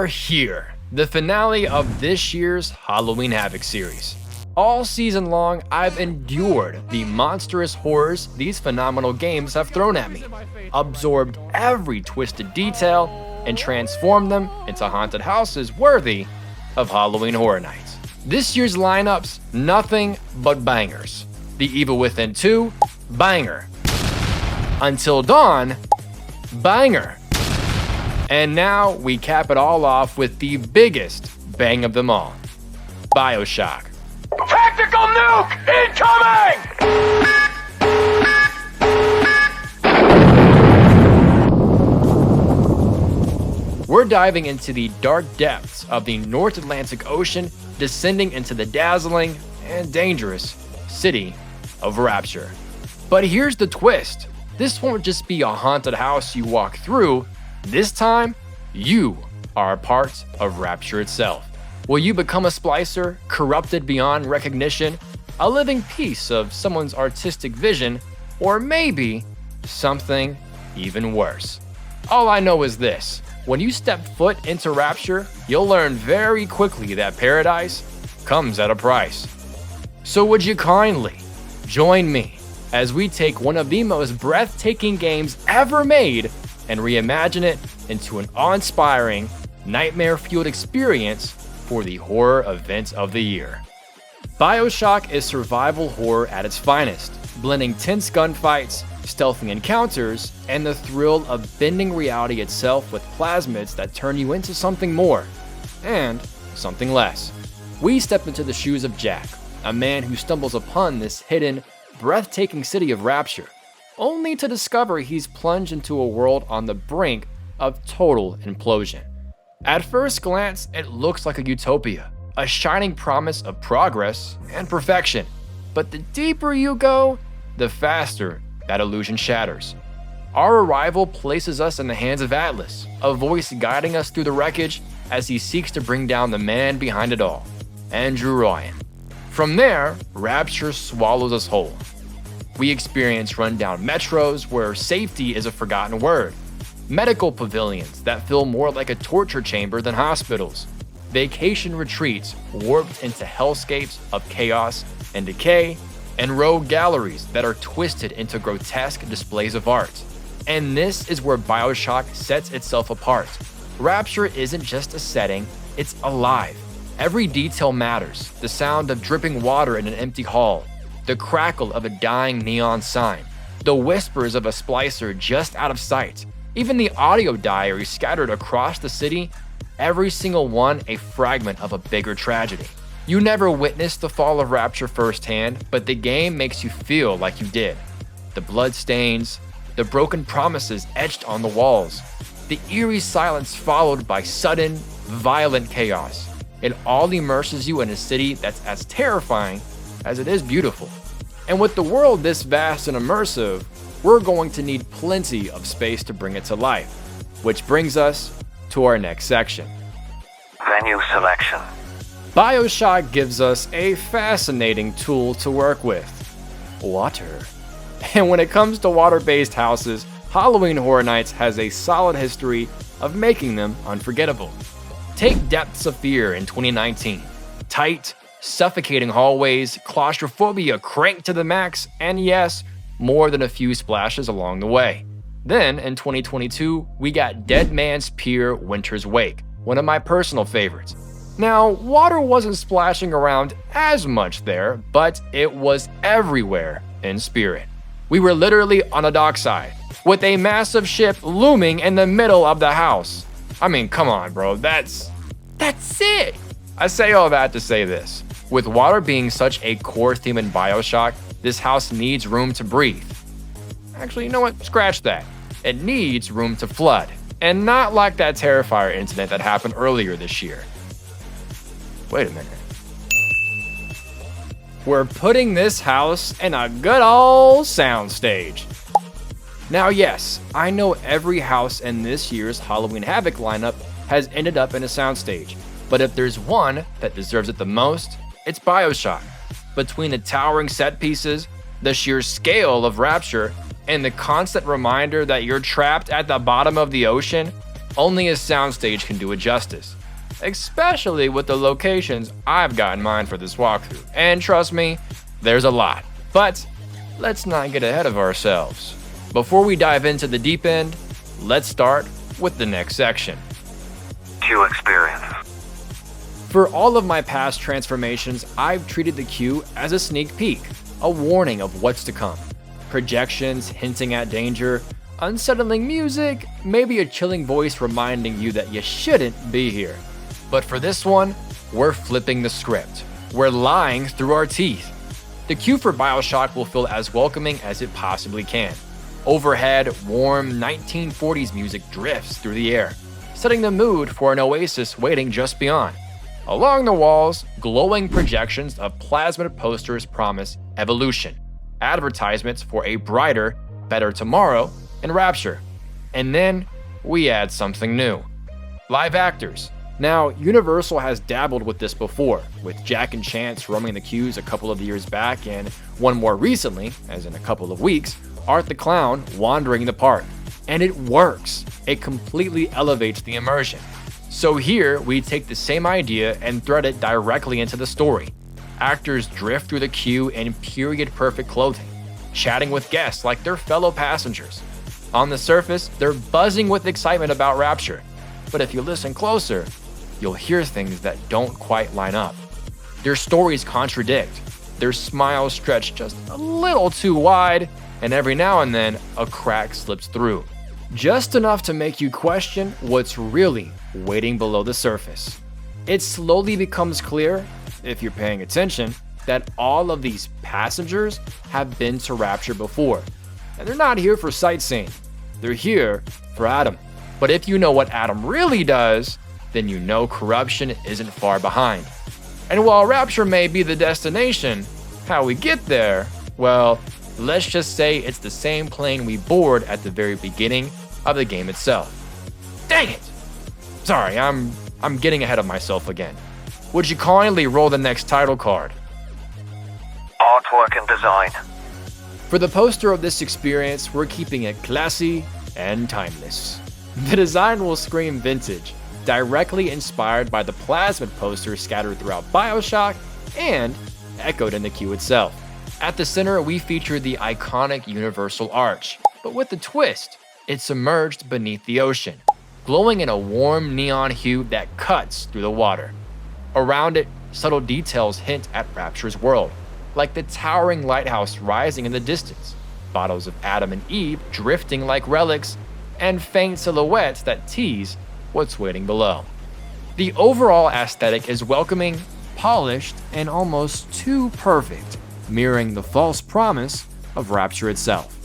are here, the finale of this year's Halloween Havok series. All season long, I've endured the monstrous horrors these phenomenal games have thrown at me, absorbed every twisted detail, and transformed them into haunted houses worthy of Halloween Horror Nights. This year's lineups, nothing but bangers. The Evil Within 2, banger. Until Dawn, banger. And now we cap it all off with the biggest bang of them all, Bioshock. Tactical nuke incoming! We're diving into the dark depths of the North Atlantic Ocean, descending into the dazzling and dangerous city of Rapture. But here's the twist. This won't just be a haunted house you walk through. This time, you are a part of Rapture itself. Will you become a splicer, corrupted beyond recognition, a living piece of someone's artistic vision, or maybe something even worse? All I know is this: when you step foot into Rapture, you'll learn very quickly that paradise comes at a price. So would you kindly join me as we take one of the most breathtaking games ever made and reimagine it into an awe-inspiring, nightmare-fueled experience for the horror event of the year. Bioshock is survival horror at its finest, blending tense gunfights, stealthy encounters, and the thrill of bending reality itself with plasmids that turn you into something more and something less. We step into the shoes of Jack, a man who stumbles upon this hidden, breathtaking city of Rapture, only to discover he's plunged into a world on the brink of total implosion. At first glance, it looks like a utopia, a shining promise of progress and perfection. But the deeper you go, the faster that illusion shatters. Our arrival places us in the hands of Atlas, a voice guiding us through the wreckage as he seeks to bring down the man behind it all, Andrew Ryan. From there, Rapture swallows us whole. We experience rundown metros where safety is a forgotten word, medical pavilions that feel more like a torture chamber than hospitals, vacation retreats warped into hellscapes of chaos and decay, and rogue galleries that are twisted into grotesque displays of art. And this is where Bioshock sets itself apart. Rapture isn't just a setting, it's alive. Every detail matters: the sound of dripping water in an empty hall, the crackle of a dying neon sign, the whispers of a splicer just out of sight, even the audio diaries scattered across the city, every single one a fragment of a bigger tragedy. You never witnessed the fall of Rapture firsthand, but the game makes you feel like you did. The bloodstains, the broken promises etched on the walls, the eerie silence followed by sudden, violent chaos. It all immerses you in a city that's as terrifying as it is beautiful. And with the world this vast and immersive, we're going to need plenty of space to bring it to life. Which brings us to our next section. Venue selection. Bioshock gives us a fascinating tool to work with: water. And when it comes to water-based houses, Halloween Horror Nights has a solid history of making them unforgettable. Take Depths of Fear in 2019. Tight, suffocating hallways, claustrophobia cranked to the max, and yes, more than a few splashes along the way. Then, in 2022, we got Dead Man's Pier Winter's Wake, one of my personal favorites. Now, water wasn't splashing around as much there, but it was everywhere in spirit. We were literally on a dockside, with a massive ship looming in the middle of the house. I mean, come on, bro, that's it! I say all that to say this. With water being such a core theme in Bioshock, this house needs room to breathe. Actually, you know what? Scratch that. It needs room to flood. And not like that Terrifier incident that happened earlier this year. Wait a minute. We're putting this house in a good old soundstage. Now yes, I know every house in this year's Halloween Havok lineup has ended up in a soundstage, but if there's one that deserves it the most, it's Bioshock. Between the towering set pieces, the sheer scale of Rapture, and the constant reminder that you're trapped at the bottom of the ocean, Only a soundstage can do it justice, especially with the locations I've got in mind for this walkthrough. And trust me, there's a lot. But let's not get ahead of ourselves. Before we dive into the deep end, let's start with the next section. Queue experience. For all of my past transformations, I've treated the queue as a sneak peek, a warning of what's to come. Projections hinting at danger, unsettling music, maybe a chilling voice reminding you that you shouldn't be here. But for this one, we're flipping the script. We're lying through our teeth. The queue for Bioshock will feel as welcoming as it possibly can. Overhead, warm 1940s music drifts through the air, setting the mood for an oasis waiting just beyond. Along the walls, glowing projections of plasmid posters promise evolution, advertisements for a brighter, better tomorrow, and Rapture. And then we add something new. Live actors. Now, Universal has dabbled with this before, with Jack and Chance roaming the queues a couple of years back, and one more recently, as in a couple of weeks, Art the Clown wandering the park. And it works. It completely elevates the immersion. So here, we take the same idea and thread it directly into the story. Actors drift through the queue in period-perfect clothing, chatting with guests like they're fellow passengers. On the surface, they're buzzing with excitement about Rapture, but if you listen closer, you'll hear things that don't quite line up. Their stories contradict, their smiles stretch just a little too wide, and every now and then, a crack slips through. Just enough to make you question what's really waiting below the surface. It slowly becomes clear, if you're paying attention, that all of these passengers have been to Rapture before. And they're not here for sightseeing, they're here for Adam. But if you know what Adam really does, then you know corruption isn't far behind. And while Rapture may be the destination, how we get there, well, let's just say it's the same plane we board at the very beginning of the game itself. Dang it! Sorry, I'm getting ahead of myself again. Would you kindly roll the next title card? Artwork and design. For the poster of this experience, we're keeping it classy and timeless. The design will scream vintage, directly inspired by the plasmid posters scattered throughout Bioshock and echoed in the queue itself. At the center, we feature the iconic Universal Arch, but with a twist. It's submerged beneath the ocean, glowing in a warm neon hue that cuts through the water. Around it, subtle details hint at Rapture's world, like the towering lighthouse rising in the distance, bottles of Adam and Eve drifting like relics, and faint silhouettes that tease what's waiting below. The overall aesthetic is welcoming, polished, and almost too perfect, mirroring the false promise of Rapture itself.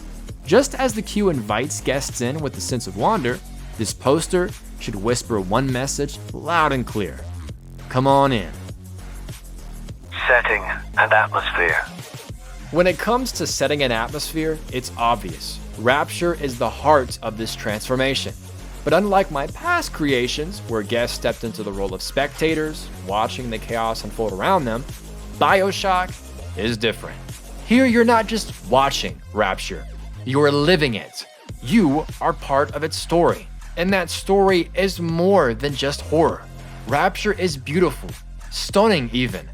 Just as the queue invites guests in with a sense of wonder, this poster should whisper one message loud and clear. Come on in. Setting and atmosphere. When it comes to setting an atmosphere, it's obvious. Rapture is the heart of this transformation. But unlike my past creations, where guests stepped into the role of spectators, watching the chaos unfold around them, Bioshock is different. Here you're not just watching Rapture, you're living it. You are part of its story. And that story is more than just horror. Rapture is beautiful, stunning even.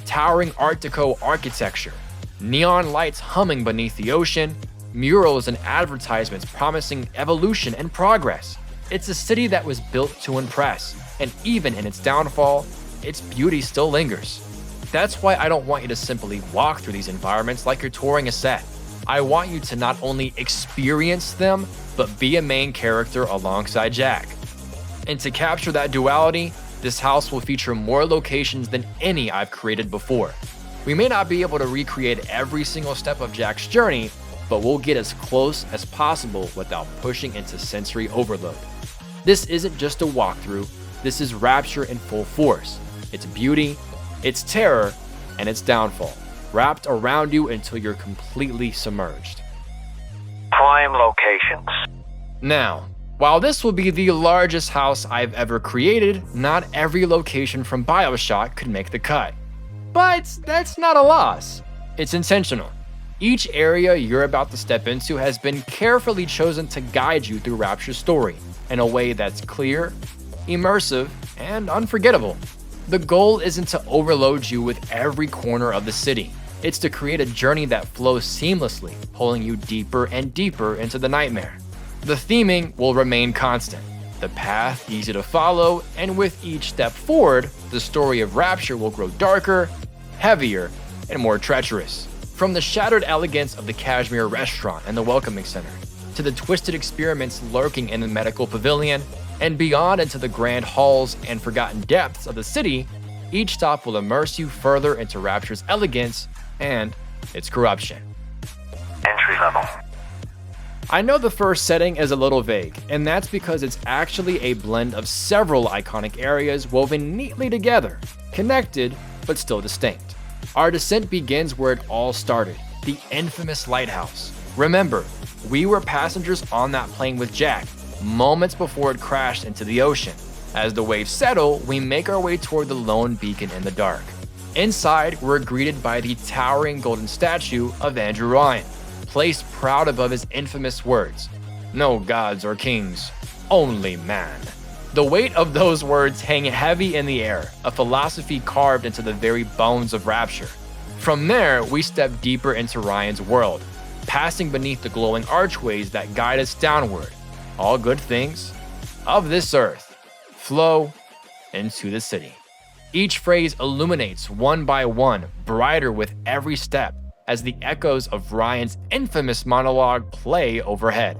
Towering Art Deco architecture, neon lights humming beneath the ocean, murals and advertisements promising evolution and progress. It's a city that was built to impress, and even in its downfall, its beauty still lingers. That's why I don't want you to simply walk through these environments like you're touring a set. I want you to not only experience them, but be a main character alongside Jack. And to capture that duality, this house will feature more locations than any I've created before. We may not be able to recreate every single step of Jack's journey, but we'll get as close as possible without pushing into sensory overload. This isn't just a walkthrough, this is Rapture in full force. Its beauty, its terror, and its downfall, wrapped around you until you're completely submerged. Prime locations. Now, while this will be the largest house I've ever created, not every location from Bioshock could make the cut. But that's not a loss. It's intentional. Each area you're about to step into has been carefully chosen to guide you through Rapture's story, in a way that's clear, immersive, and unforgettable. The goal isn't to overload you with every corner of the city. It's to create a journey that flows seamlessly, pulling you deeper and deeper into the nightmare. The theming will remain constant, the path easy to follow, and with each step forward, the story of Rapture will grow darker, heavier, and more treacherous. From the shattered elegance of the Kashmir restaurant and the welcoming center, to the twisted experiments lurking in the medical pavilion, and beyond into the grand halls and forgotten depths of the city, each stop will immerse you further into Rapture's elegance and its corruption. Entry level. I know the first setting is a little vague, and that's because it's actually a blend of several iconic areas woven neatly together, connected but still distinct. Our descent begins where it all started, the infamous lighthouse. Remember, we were passengers on that plane with Jack, moments before it crashed into the ocean. As the waves settle, we make our way toward the lone beacon in the dark. Inside, we're greeted by the towering golden statue of Andrew Ryan, placed proud above his infamous words, "No gods or kings, only man." The weight of those words hang heavy in the air, a philosophy carved into the very bones of Rapture. From there, we step deeper into Ryan's world, passing beneath the glowing archways that guide us downward. All good things of this earth flow into the city. Each phrase illuminates one by one, brighter with every step, as the echoes of Ryan's infamous monologue play overhead.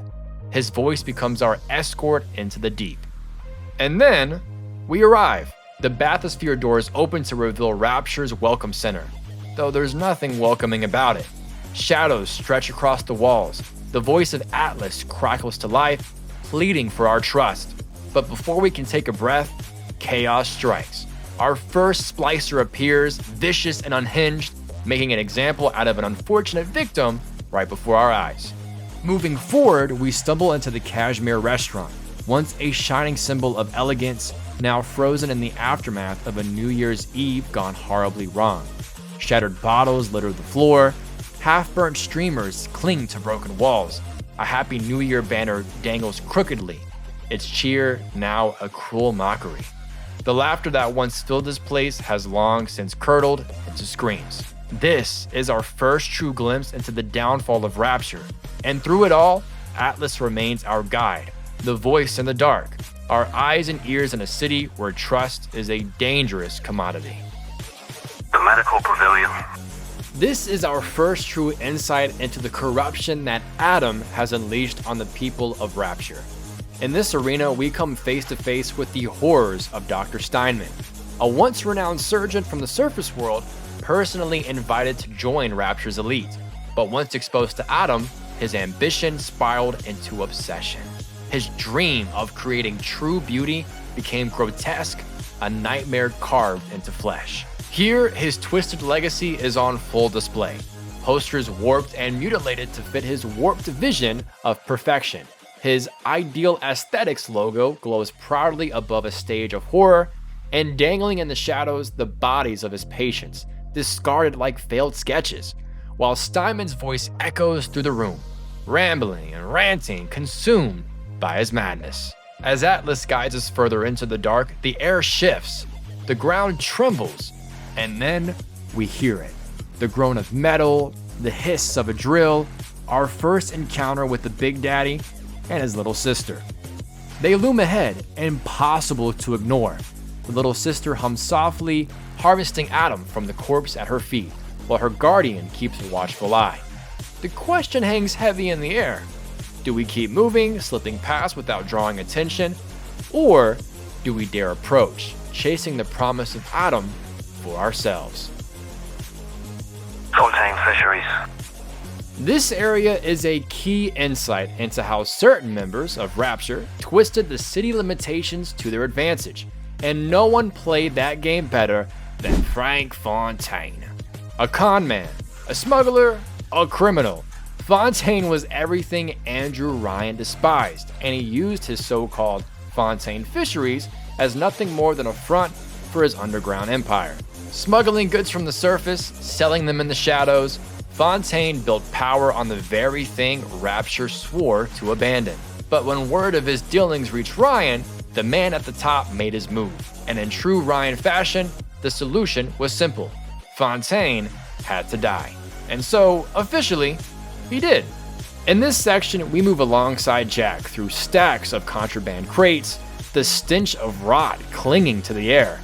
His voice becomes our escort into the deep. And then, we arrive. The bathysphere doors open to reveal Rapture's welcome center, though there's nothing welcoming about it. Shadows stretch across the walls. The voice of Atlas crackles to life, pleading for our trust. But before we can take a breath, chaos strikes. Our first splicer appears, vicious and unhinged, making an example out of an unfortunate victim right before our eyes. Moving forward, we stumble into the Kashmir restaurant, once a shining symbol of elegance, now frozen in the aftermath of a New Year's Eve gone horribly wrong. Shattered bottles litter the floor, half-burnt streamers cling to broken walls, a Happy New Year banner dangles crookedly, its cheer now a cruel mockery. The laughter that once filled this place has long since curdled into screams. This is our first true glimpse into the downfall of Rapture, and through it all, Atlas remains our guide, the voice in the dark, our eyes and ears in a city where trust is a dangerous commodity. The medical pavilion. This is our first true insight into the corruption that Adam has unleashed on the people of Rapture. In this arena, we come face to face with the horrors of Dr. Steinman, a once renowned surgeon from the surface world, personally invited to join Rapture's elite. But once exposed to Adam, his ambition spiraled into obsession. His dream of creating true beauty became grotesque, a nightmare carved into flesh. Here, his twisted legacy is on full display. Posters warped and mutilated to fit his warped vision of perfection. His ideal aesthetics logo glows proudly above a stage of horror, and dangling in the shadows, the bodies of his patients, discarded like failed sketches, while Steinman's voice echoes through the room, rambling and ranting, consumed by his madness. As Atlas guides us further into the dark, the air shifts, the ground trembles, and then we hear it. The groan of metal, the hiss of a drill, our first encounter with the Big Daddy and his little sister. They loom ahead, impossible to ignore. The little sister hums softly, harvesting Adam from the corpse at her feet, while her guardian keeps a watchful eye. The question hangs heavy in the air. Do we keep moving, slipping past without drawing attention? Or do we dare approach, chasing the promise of Adam for ourselves? Fontaine fisheries. This area is a key insight into how certain members of Rapture twisted the city limitations to their advantage, and no one played that game better than Frank Fontaine. A con man, a smuggler, a criminal, Fontaine was everything Andrew Ryan despised, and he used his so-called Fontaine fisheries as nothing more than a front for his underground empire. Smuggling goods from the surface, selling them in the shadows, Fontaine built power on the very thing Rapture swore to abandon. But when word of his dealings reached Ryan, the man at the top made his move. And in true Ryan fashion, the solution was simple. Fontaine had to die. And so, officially, he did. In this section, we move alongside Jack through stacks of contraband crates, the stench of rot clinging to the air.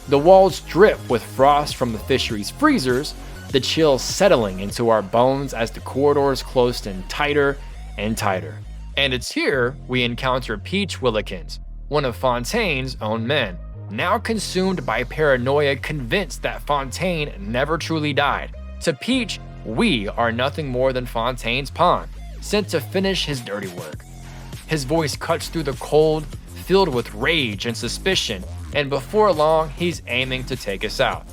The walls drip with frost from the fishery's freezers, the chill settling into our bones as the corridors closed in tighter and tighter. And it's here we encounter Peach Willikins, one of Fontaine's own men, now consumed by paranoia, convinced that Fontaine never truly died. To Peach, we are nothing more than Fontaine's pawn, sent to finish his dirty work. His voice cuts through the cold, filled with rage and suspicion, and before long, he's aiming to take us out.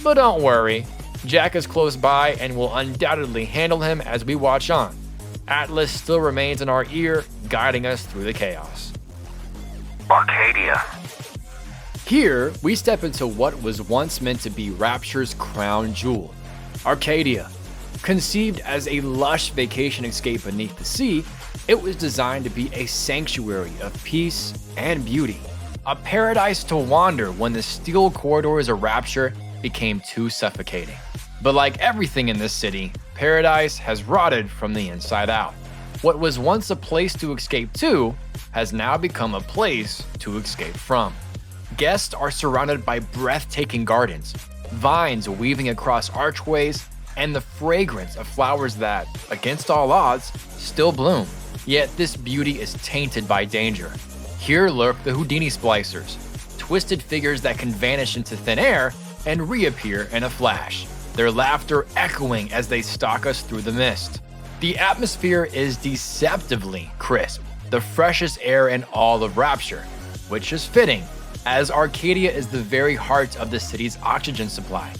But don't worry, Jack is close by and will undoubtedly handle him as we watch on. Atlas still remains in our ear, guiding us through the chaos. Arcadia. Here, we step into what was once meant to be Rapture's crown jewel, Arcadia. Conceived as a lush vacation escape beneath the sea, it was designed to be a sanctuary of peace and beauty, a paradise to wander when the steel corridors of Rapture became too suffocating. But like everything in this city, paradise has rotted from the inside out. What was once a place to escape to has now become a place to escape from. Guests are surrounded by breathtaking gardens, vines weaving across archways, and the fragrance of flowers that, against all odds, still bloom. Yet this beauty is tainted by danger. Here lurk the Houdini splicers, twisted figures that can vanish into thin air and reappear in a flash, their laughter echoing as they stalk us through the mist. The atmosphere is deceptively crisp, the freshest air in all of Rapture, which is fitting, as Arcadia is the very heart of the city's oxygen supply.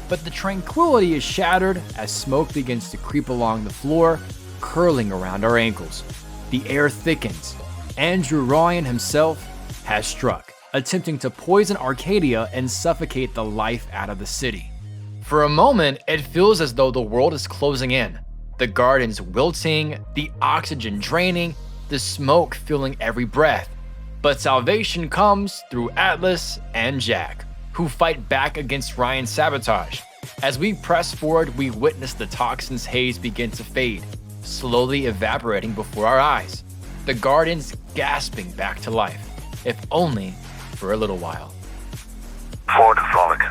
But the tranquility is shattered as smoke begins to creep along the floor, curling around our ankles. The air thickens. Andrew Ryan himself has struck, attempting to poison Arcadia and suffocate the life out of the city. For a moment, it feels as though the world is closing in. The gardens wilting, the oxygen draining, the smoke filling every breath. But salvation comes through Atlas and Jack, who fight back against Ryan's sabotage. As we press forward, we witness the toxin's haze begin to fade, slowly evaporating before our eyes. The gardens gasping back to life, if only for a little while. Fort Frolic.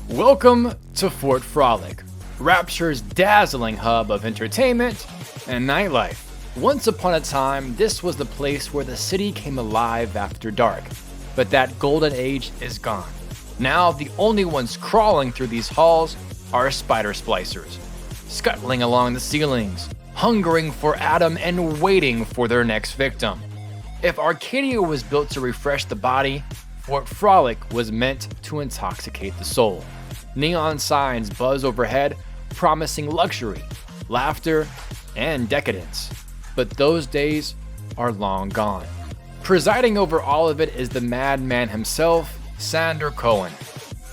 Welcome to Fort Frolic, Rapture's dazzling hub of entertainment and nightlife. Once upon a time, this was the place where the city came alive after dark, but that golden age is gone. Now, the only ones crawling through these halls are spider splicers, scuttling along the ceilings, hungering for Adam and waiting for their next victim. If Arcadia was built to refresh the body, Fort Frolic was meant to intoxicate the soul. Neon signs buzz overhead, promising luxury, laughter, and decadence. But those days are long gone. Presiding over all of it is the madman himself, Sander Cohen,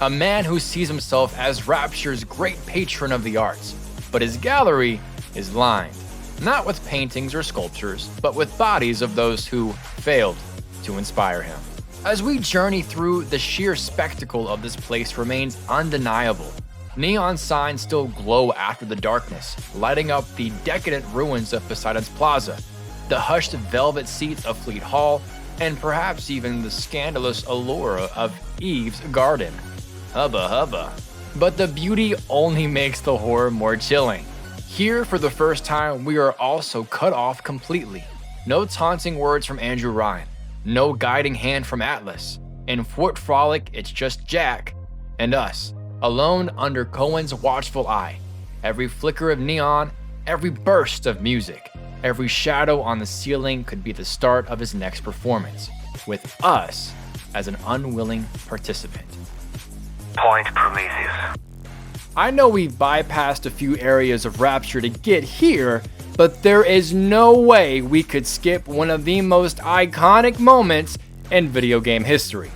a man who sees himself as Rapture's great patron of the arts, but his gallery is lined, not with paintings or sculptures, but with bodies of those who failed to inspire him. As we journey through, the sheer spectacle of this place remains undeniable. Neon signs still glow after the darkness, lighting up the decadent ruins of Poseidon's Plaza, the hushed velvet seats of Fleet Hall, and perhaps even the scandalous allure of Eve's Garden. Hubba hubba. But the beauty only makes the horror more chilling. Here, for the first time, we are also cut off completely. No taunting words from Andrew Ryan, no guiding hand from Atlas. In Fort Frolic, it's just Jack and us, alone under Cohen's watchful eye. Every flicker of neon, every burst of music, every shadow on the ceiling could be the start of his next performance, with us as an unwilling participant. Point Prometheus. I know we've bypassed a few areas of Rapture to get here, but there is no way we could skip one of the most iconic moments in video game history.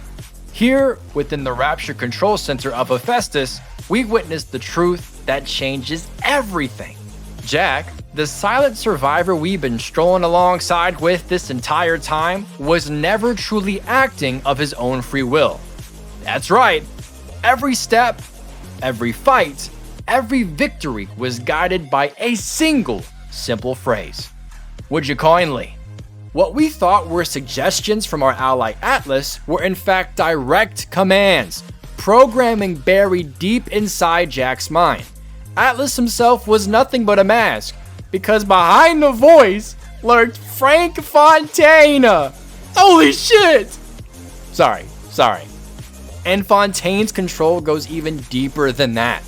Here, within the Rapture Control Center of Hephaestus, we witness the truth that changes everything. Jack, The silent survivor we've been strolling alongside with this entire time was never truly acting of his own free will. That's right, every step, every fight, every victory was guided by a single simple phrase. Would you kindly? What we thought were suggestions from our ally Atlas were in fact direct commands, programming buried deep inside Jack's mind. Atlas himself was nothing but a mask, because behind the voice lurked Frank Fontana. Holy shit! Sorry. And Fontaine's control goes even deeper than that.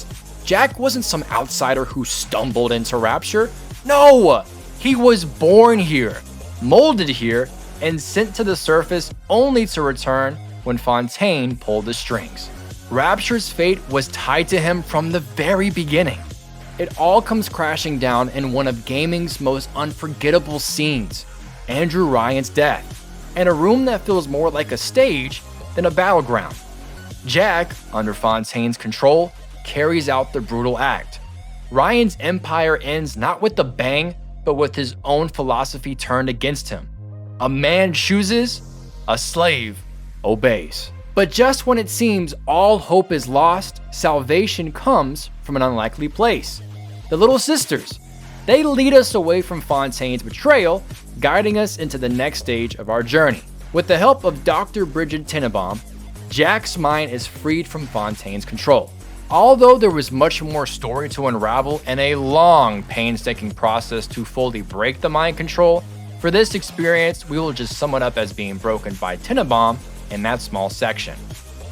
Jack wasn't some outsider who stumbled into Rapture. No! He was born here, molded here, and sent to the surface only to return when Fontaine pulled the strings. Rapture's fate was tied to him from the very beginning. It all comes crashing down in one of gaming's most unforgettable scenes, Andrew Ryan's death, in a room that feels more like a stage than a battleground. Jack, under Fontaine's control, carries out the brutal act. Ryan's empire ends not with a bang, but with his own philosophy turned against him. A man chooses, a slave obeys. But just when it seems all hope is lost, salvation comes from an unlikely place. The Little Sisters. They lead us away from Fontaine's betrayal, guiding us into the next stage of our journey. With the help of Dr. Bridget Tenenbaum, Jack's mind is freed from Fontaine's control. Although there was much more story to unravel and a long, painstaking process to fully break the mind control, for this experience, we will just sum it up as being broken by Tenenbaum in that small section.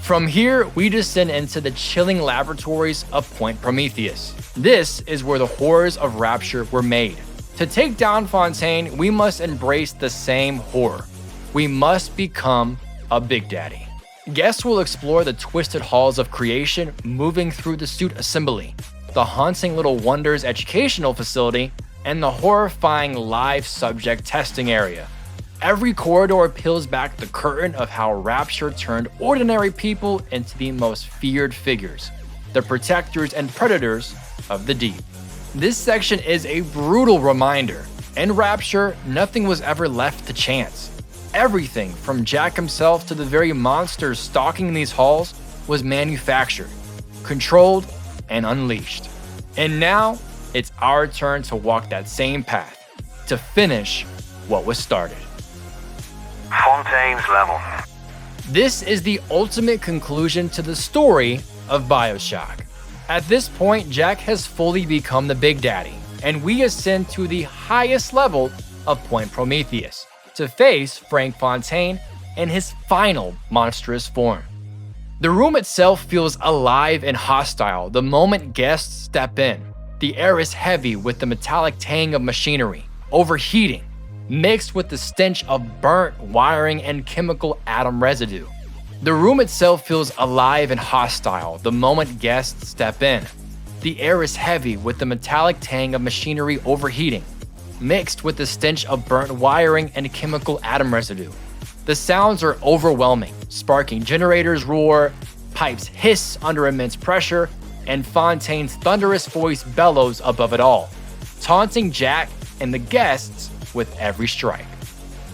From here, we descend into the chilling laboratories of Point Prometheus. This is where the horrors of Rapture were made. To take down Fontaine, we must embrace the same horror. We must become a Big Daddy. Guests will explore the twisted halls of creation, moving through the suit assembly, the haunting Little Wonders educational facility, and the horrifying live subject testing area. Every corridor peels back the curtain of how Rapture turned ordinary people into the most feared figures, the protectors and predators of the deep. This section is a brutal reminder. In Rapture, nothing was ever left to chance. Everything from Jack himself to the very monsters stalking these halls was manufactured, controlled, and unleashed. And now, it's our turn to walk that same path, to finish what was started. Fontaine's level. This is the ultimate conclusion to the story of Bioshock. At this point, Jack has fully become the Big Daddy, and we ascend to the highest level of Point Prometheus to face Frank Fontaine in his final monstrous form. The room itself feels alive and hostile the moment guests step in. The air is heavy with the metallic tang of machinery, overheating, mixed with the stench of burnt wiring and chemical atom residue. The room itself feels alive and hostile the moment guests step in. The air is heavy with the metallic tang of machinery overheating, mixed with the stench of burnt wiring and chemical atom residue. The sounds are overwhelming, sparking generators roar, pipes hiss under immense pressure, and Fontaine's thunderous voice bellows above it all, taunting Jack and the guests with every strike.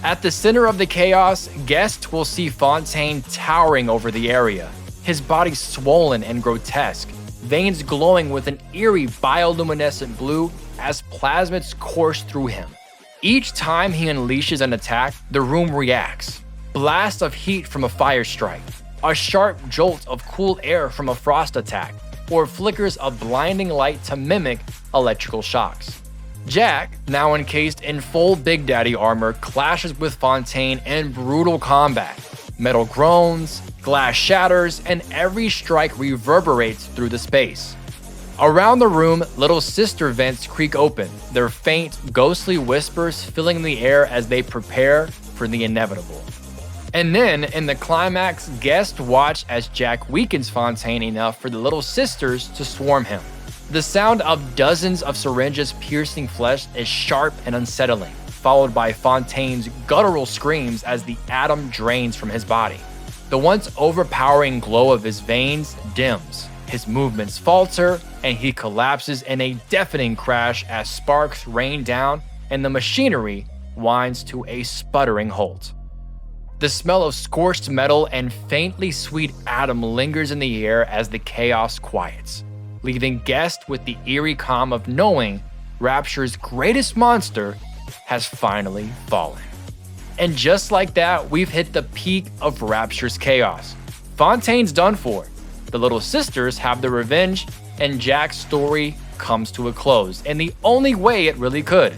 At the center of the chaos, guests will see Fontaine towering over the area, his body swollen and grotesque, veins glowing with an eerie bioluminescent blue as plasmids course through him. Each time he unleashes an attack, the room reacts. Blasts of heat from a fire strike, a sharp jolt of cool air from a frost attack, or flickers of blinding light to mimic electrical shocks. Jack, now encased in full Big Daddy armor, clashes with Fontaine in brutal combat. Metal groans, glass shatters, and every strike reverberates through the space. Around the room, Little Sister vents creak open, their faint, ghostly whispers filling the air as they prepare for the inevitable. And then, in the climax, guests watch as Jack weakens Fontaine enough for the Little Sisters to swarm him. The sound of dozens of syringes piercing flesh is sharp and unsettling, followed by Fontaine's guttural screams as the atom drains from his body. The once overpowering glow of his veins dims, His movements falter, and he collapses in a deafening crash as sparks rain down and the machinery winds to a sputtering halt. The smell of scorched metal and faintly sweet Adam lingers in the air as the chaos quiets, leaving guests with the eerie calm of knowing Rapture's greatest monster has finally fallen. And just like that, we've hit the peak of Rapture's chaos. Fontaine's done for. The little sisters have their revenge, and Jack's story comes to a close in the only way it really could.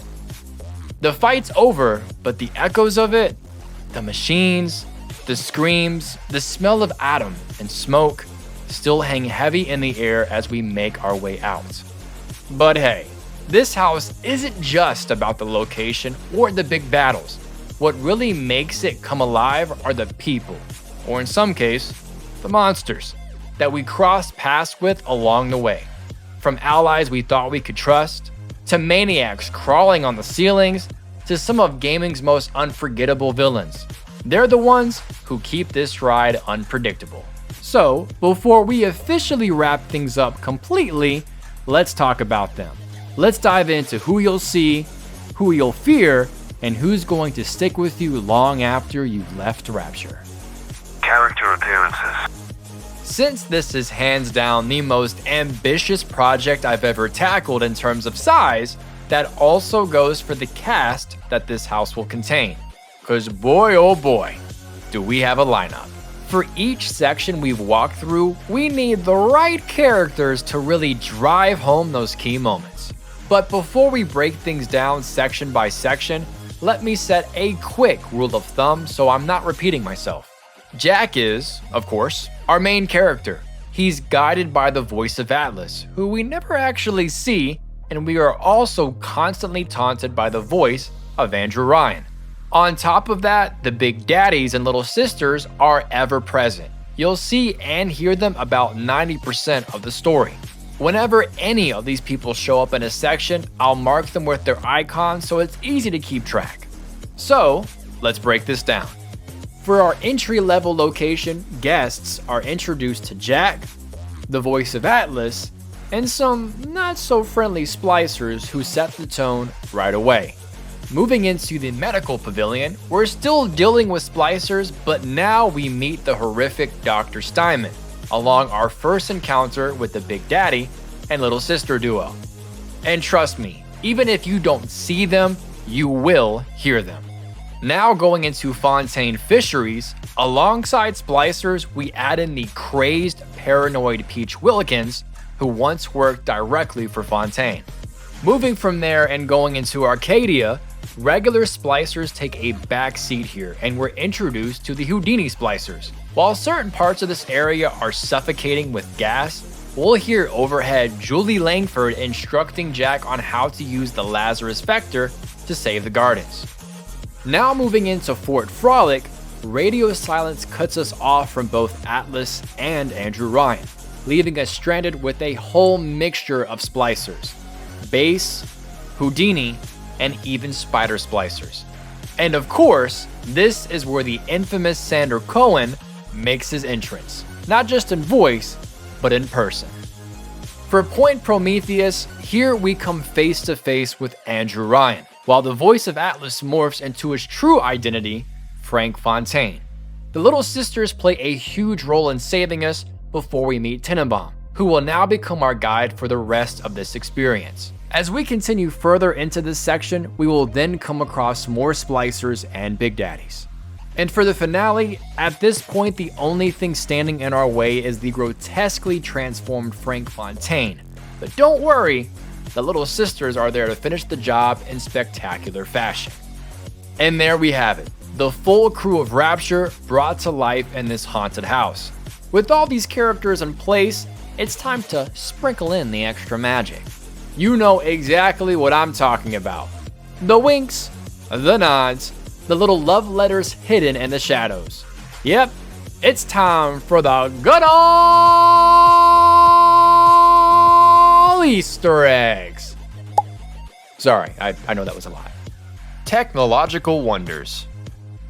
The fight's over, but the echoes of it, the machines, the screams, the smell of Adam and smoke still hang heavy in the air as we make our way out. But hey, this house isn't just about the location or the big battles. What really makes it come alive are the people, or in some case, the monsters, that we crossed paths with along the way. From allies we thought we could trust, to maniacs crawling on the ceilings, to some of gaming's most unforgettable villains. They're the ones who keep this ride unpredictable. So, before we officially wrap things up completely, let's talk about them. Let's dive into who you'll see, who you'll fear, and who's going to stick with you long after you've left Rapture. Character appearances. Since this is hands down the most ambitious project I've ever tackled in terms of size, that also goes for the cast that this house will contain. Cause boy oh boy, do we have a lineup. For each section we've walked through, we need the right characters to really drive home those key moments. But before we break things down section by section, let me set a quick rule of thumb so I'm not repeating myself. Jack is, of course, our main character. He's guided by the voice of Atlas, who we never actually see, and we are also constantly taunted by the voice of Andrew Ryan. On top of that, the big daddies and little sisters are ever present. You'll see and hear them about 90% of the story. Whenever any of these people show up in a section, I'll mark them with their icons so it's easy to keep track. So, let's break this down. For our entry-level location, guests are introduced to Jack, the voice of Atlas, and some not-so-friendly splicers who set the tone right away. Moving into the medical pavilion, we're still dealing with splicers, but now we meet the horrific Dr. Steinman, along our first encounter with the Big Daddy and Little Sister duo. And trust me, even if you don't see them, you will hear them. Now going into Fontaine Fisheries, alongside splicers, we add in the crazed, paranoid Peach Wilkins, who once worked directly for Fontaine. Moving from there and going into Arcadia, regular splicers take a back seat here, and we're introduced to the Houdini splicers. While certain parts of this area are suffocating with gas, we'll hear overhead Julie Langford instructing Jack on how to use the Lazarus Vector to save the gardens. Now moving into Fort Frolic, radio silence cuts us off from both Atlas and Andrew Ryan, leaving us stranded with a whole mixture of splicers. Base, Houdini, and even spider splicers. And of course, this is where the infamous Sander Cohen makes his entrance, not just in voice, but in person. For Point Prometheus, here we come face to face with Andrew Ryan, while the voice of Atlas morphs into his true identity, Frank Fontaine. The Little Sisters play a huge role in saving us before we meet Tenenbaum, who will now become our guide for the rest of this experience. As we continue further into this section, we will then come across more splicers and Big Daddies. And for the finale, at this point the only thing standing in our way is the grotesquely transformed Frank Fontaine. But don't worry, the Little Sisters are there to finish the job in spectacular fashion. And there we have it, the full crew of Rapture brought to life in this haunted house. With all these characters in place, it's time to sprinkle in the extra magic. You know exactly what I'm talking about. The winks, the nods, the little love letters hidden in the shadows. Yep, it's time for the good old Easter eggs. Sorry, I know that was a lie. Technological wonders.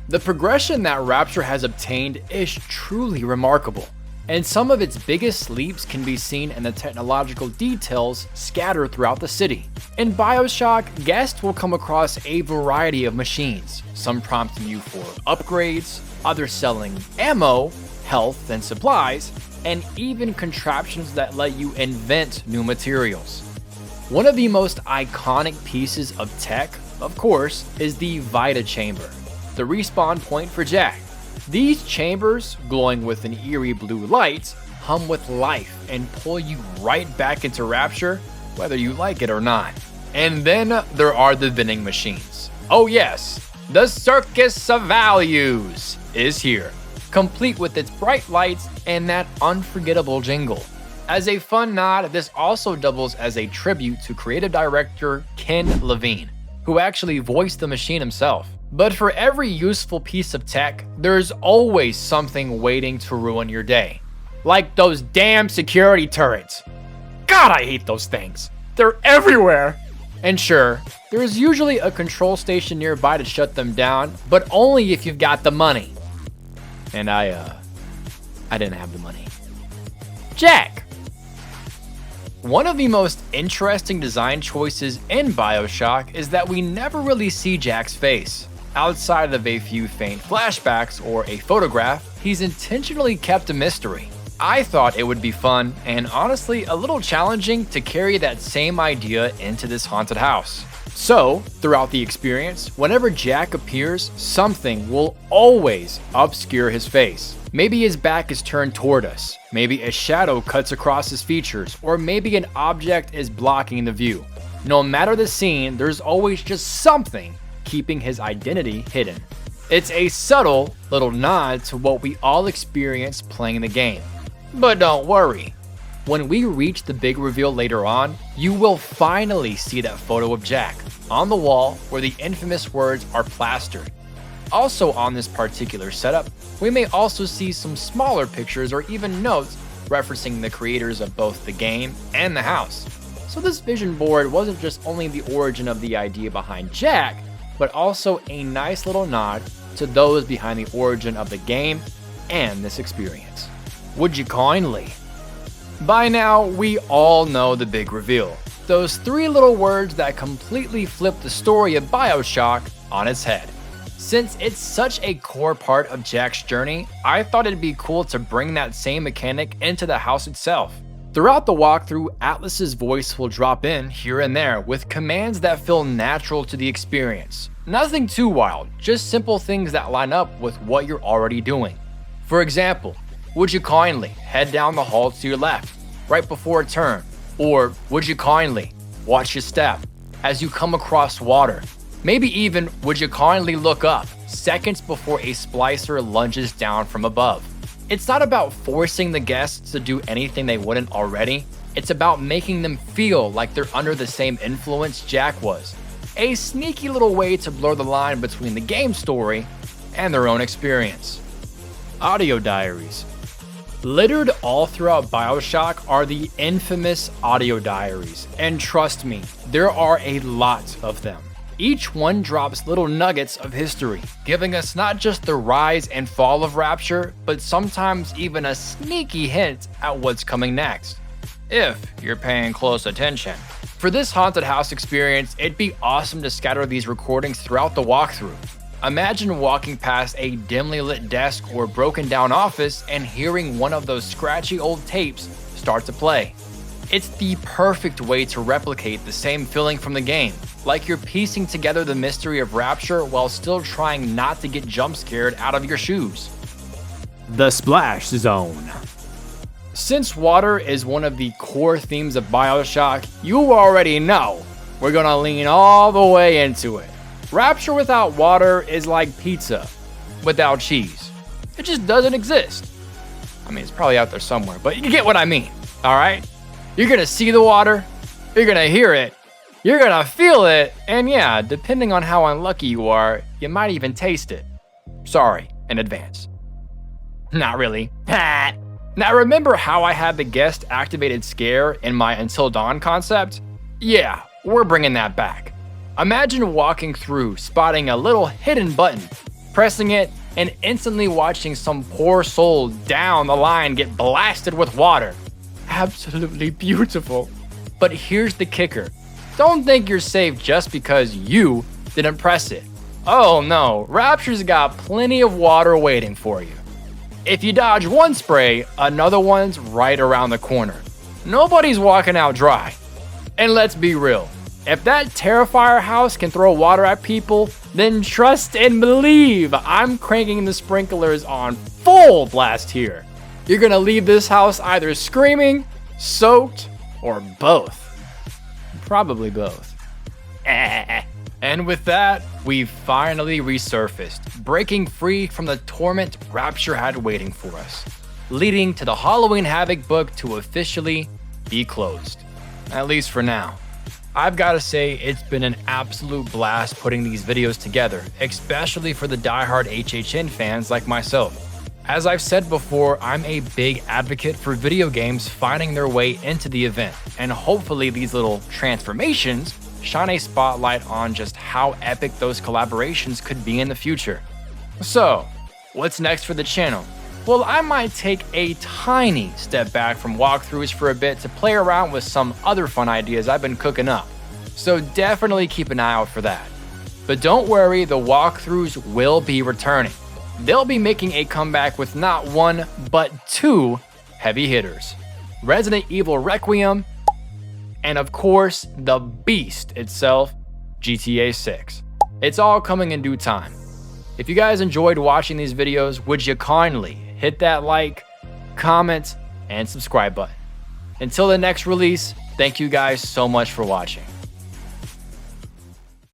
The progression that Rapture has obtained is truly remarkable. and some of its biggest leaps can be seen in the technological details scattered throughout the city. In Bioshock, guests will come across a variety of machines, some prompting you for upgrades, others selling ammo, health and supplies, and even contraptions that let you invent new materials. One of the most iconic pieces of tech, of course, is the Vita Chamber, the respawn point for Jack. These chambers, glowing with an eerie blue light, hum with life and pull you right back into Rapture, whether you like it or not. And then there are the vending machines. Oh yes, the Circus of Values is here, complete with its bright lights and that unforgettable jingle. As a fun nod, this also doubles as a tribute to creative director Ken Levine, who actually voiced the machine himself. But for every useful piece of tech, there's always something waiting to ruin your day. Like those damn security turrets. God, I hate those things. They're everywhere. And sure, there's usually a control station nearby to shut them down, but only if you've got the money. And I didn't have the money. Jack. One of the most interesting design choices in Bioshock is that we never really see Jack's face. Outside of a few faint flashbacks or a photograph, he's intentionally kept a mystery. I thought it would be fun and honestly a little challenging to carry that same idea into this haunted house. So, throughout the experience, whenever Jack appears, something will always obscure his face. Maybe his back is turned toward us, maybe a shadow cuts across his features, or maybe an object is blocking the view. No matter the scene, there's always just something keeping his identity hidden. It's a subtle little nod to what we all experience playing the game. But don't worry, when we reach the big reveal later on, you will finally see that photo of Jack on the wall where the infamous words are plastered. Also on this particular setup, we may also see some smaller pictures or even notes referencing the creators of both the game and the house. So this vision board wasn't just only the origin of the idea behind Jack, but also a nice little nod to those behind the origin of the game and this experience. Would you kindly? By now, we all know the big reveal. Those three little words that completely flip the story of Bioshock on its head. Since it's such a core part of Jack's journey, I thought it'd be cool to bring that same mechanic into the house itself. Throughout the walkthrough, Atlas's voice will drop in here and there with commands that feel natural to the experience. Nothing too wild, just simple things that line up with what you're already doing. For example, would you kindly head down the hall to your left, right before a turn? Or would you kindly watch your step as you come across water? Maybe even, would you kindly look up seconds before a splicer lunges down from above? It's not about forcing the guests to do anything they wouldn't already. It's about making them feel like they're under the same influence Jack was. A sneaky little way to blur the line between the game story and their own experience. Audio diaries. Littered all throughout Bioshock are the infamous audio diaries, and trust me, there are a lot of them. Each one drops little nuggets of history, giving us not just the rise and fall of Rapture, but sometimes even a sneaky hint at what's coming next, if you're paying close attention. For this haunted house experience, it'd be awesome to scatter these recordings throughout the walkthrough. Imagine walking past a dimly lit desk or broken down office and hearing one of those scratchy old tapes start to play. It's the perfect way to replicate the same feeling from the game, like you're piecing together the mystery of Rapture while still trying not to get jump scared out of your shoes. The Splash Zone. Since water is one of the core themes of Bioshock, you already know we're gonna lean all the way into it. Rapture without water is like pizza without cheese. It just doesn't exist. I mean, it's probably out there somewhere, but you get what I mean, all right? You're gonna see the water, you're gonna hear it, you're gonna feel it, and yeah, depending on how unlucky you are, you might even taste it. Sorry in advance. Not really. Now remember how I had the guest activated scare in my Until Dawn concept? Yeah, we're bringing that back. Imagine walking through, spotting a little hidden button, pressing it, and instantly watching some poor soul down the line get blasted with water. Absolutely beautiful. But here's the kicker. Don't think you're safe just because you didn't press it. Oh no, Rapture's got plenty of water waiting for you. If you dodge one spray, another one's right around the corner. Nobody's walking out dry. And let's be real, if that Terrifier house can throw water at people, then trust and believe I'm cranking the sprinklers on full blast here. You're gonna leave this house either screaming, soaked, or both. Probably both. And with that, we've finally resurfaced, breaking free from the torment Rapture had waiting for us, leading to the Halloween Havok book to officially be closed. At least for now. I've gotta say, it's been an absolute blast putting these videos together, especially for the diehard HHN fans like myself. As I've said before, I'm a big advocate for video games finding their way into the event, and hopefully these little transformations shine a spotlight on just how epic those collaborations could be in the future. So, what's next for the channel? Well, I might take a tiny step back from walkthroughs for a bit to play around with some other fun ideas I've been cooking up. So definitely keep an eye out for that. But don't worry, the walkthroughs will be returning. They'll be making a comeback with not one, but two heavy hitters. Resident Evil Requiem, and of course, the beast itself, GTA 6. It's all coming in due time. If you guys enjoyed watching these videos, would you kindly hit that like, comment, and subscribe button. Until the next release, thank you guys so much for watching.